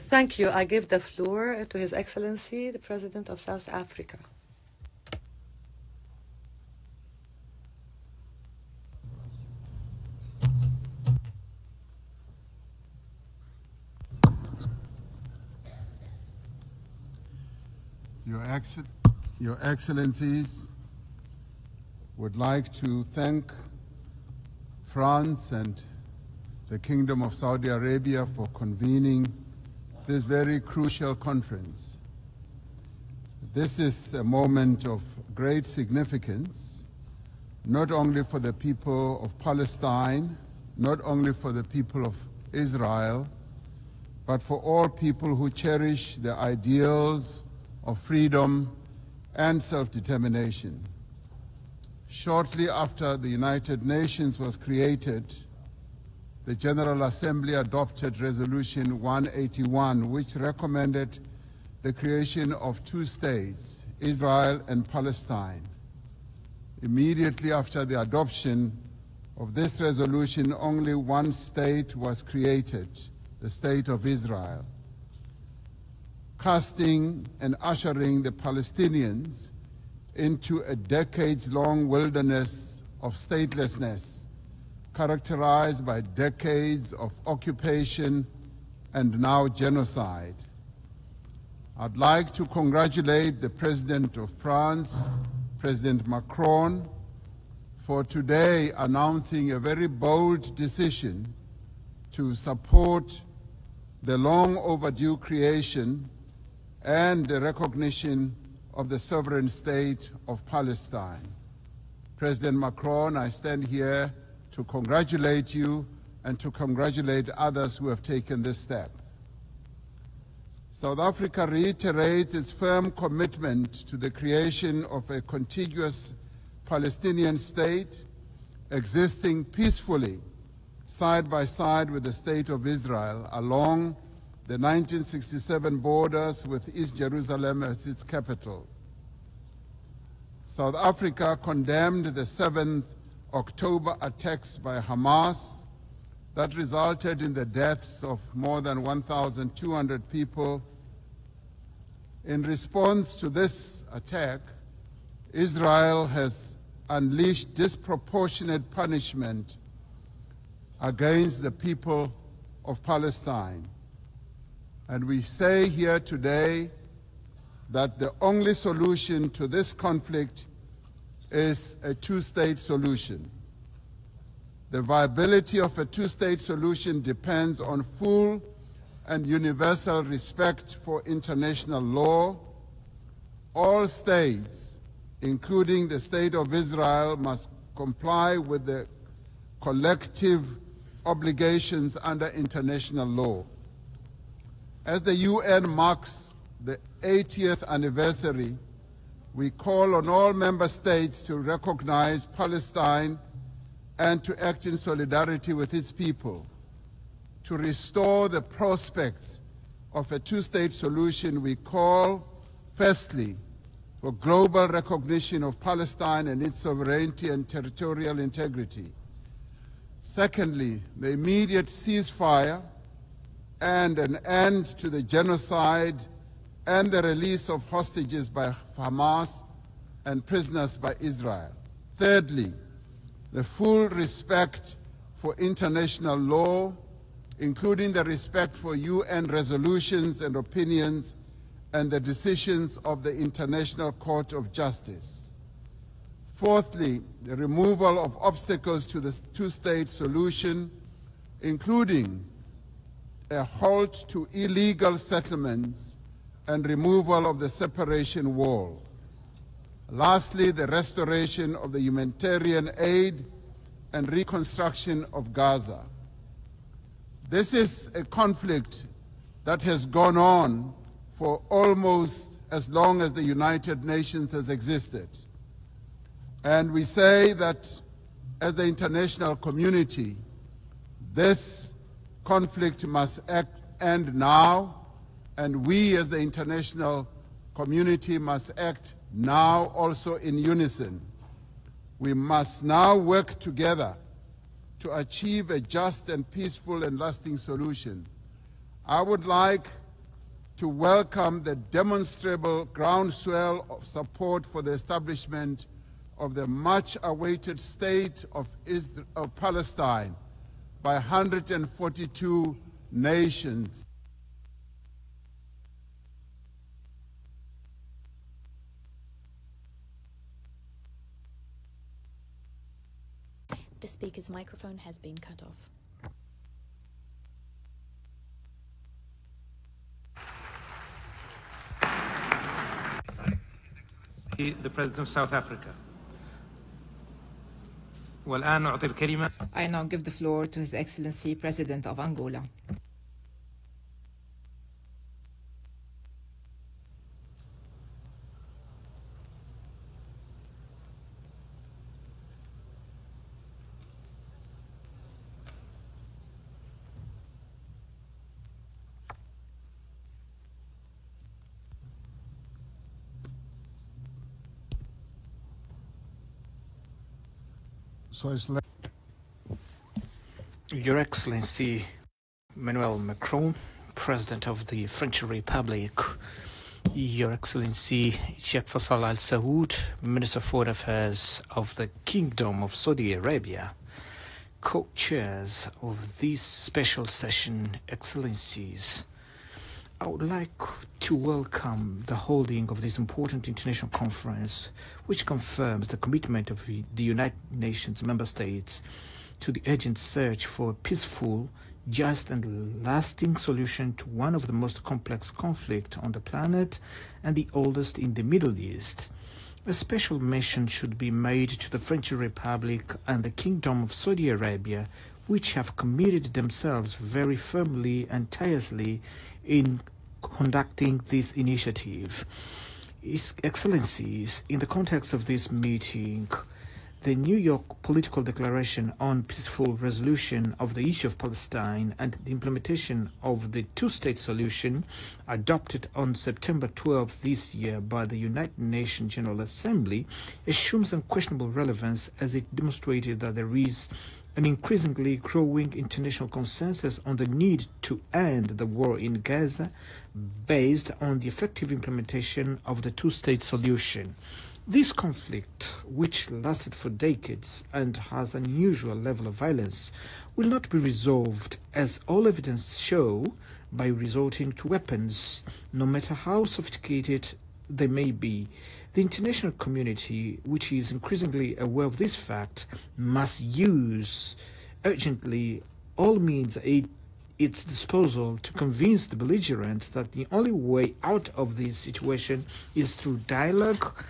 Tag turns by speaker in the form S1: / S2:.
S1: Thank you. I give the floor to His Excellency, the President of South Africa.
S2: Your Excellencies, would like to thank France and the Kingdom of Saudi Arabia for convening this very crucial conference. This is a moment of great significance, not only for the people of Palestine, not only for the people of Israel, but for all people who cherish the ideals of freedom and self-determination. Shortly after the United Nations was created, the General Assembly adopted Resolution 181, which recommended the creation of two states, Israel and Palestine. Immediately after the adoption of this resolution, only one state was created, the State of Israel, casting and ushering the Palestinians into a decades-long wilderness of statelessness, characterized by decades of occupation and now genocide. I'd like to congratulate the President of France, President Macron, for today announcing a very bold decision to support the long overdue creation and the recognition of the sovereign state of Palestine. President Macron, I stand here to congratulate you and to congratulate others who have taken this step. South Africa reiterates its firm commitment to the creation of a contiguous Palestinian state existing peacefully side by side with the State of Israel along the 1967 borders with East Jerusalem as its capital. South Africa condemned the 7th October attacks by Hamas that resulted in the deaths of more than 1,200 people. In response to this attack, Israel has unleashed disproportionate punishment against the people of Palestine. And we say here today that the only solution to this conflict is a two-state solution. The viability of a two-state solution depends on full and universal respect for international law. All states, including the State of Israel, must comply with the collective obligations under international law. As the UN marks the 80th anniversary, we call on all member states to recognize Palestine and to act in solidarity with its people. To restore the prospects of a two-state solution, we call, firstly, for global recognition of Palestine and its sovereignty and territorial integrity. Secondly, the immediate ceasefire and an end to the genocide and the release of hostages by Hamas and prisoners by Israel. Thirdly, the full respect for international law, including the respect for UN resolutions and opinions and the decisions of the International Court of Justice. Fourthly, the removal of obstacles to the two-state solution, including a halt to illegal settlements and removal of the separation wall. Lastly, the restoration of the humanitarian aid and reconstruction of Gaza. This is a conflict that has gone on for almost as long as the United Nations has existed. And we say that as the international community, this conflict must end now, and we as the international community must act now also in unison. We must now work together to achieve a just and peaceful and lasting solution. I would like to welcome the demonstrable groundswell of support for the establishment of the much-awaited state of Palestine by 142 nations.
S3: The speaker's microphone has been cut off.
S4: The President of South Africa. والآن أعطي الكلمة.
S5: I now give the floor to His Excellency President of Angola.
S6: Your Excellency Emmanuel Macron, President of the French Republic, Your Excellency Sheikh Faisal Al Saud, Minister of Foreign Affairs of the Kingdom of Saudi Arabia, co-chairs of this special session, Excellencies, I would like to welcome the holding of this important international conference, which confirms the commitment of the United Nations member states to the urgent search for a peaceful, just and lasting solution to one of the most complex conflicts on the planet and the oldest in the Middle East. A special mention should be made to the French Republic and the Kingdom of Saudi Arabia, which have committed themselves very firmly and tirelessly in conducting this initiative. His Excellencies, in the context of this meeting, the New York Political Declaration on Peaceful Resolution of the Issue of Palestine and the implementation of the two-state solution adopted on September 12 this year by the United Nations General Assembly assumes unquestionable relevance, as it demonstrated that there is an increasingly growing international consensus on the need to end the war in Gaza based on the effective implementation of the two-state solution. This conflict, which lasted for decades and has an unusual level of violence, will not be resolved, as all evidence show, by resorting to weapons, no matter how sophisticated they may be. The international community, which is increasingly aware of this fact, must use urgently all means at its disposal to convince the belligerents that the only way out of this situation is through dialogue,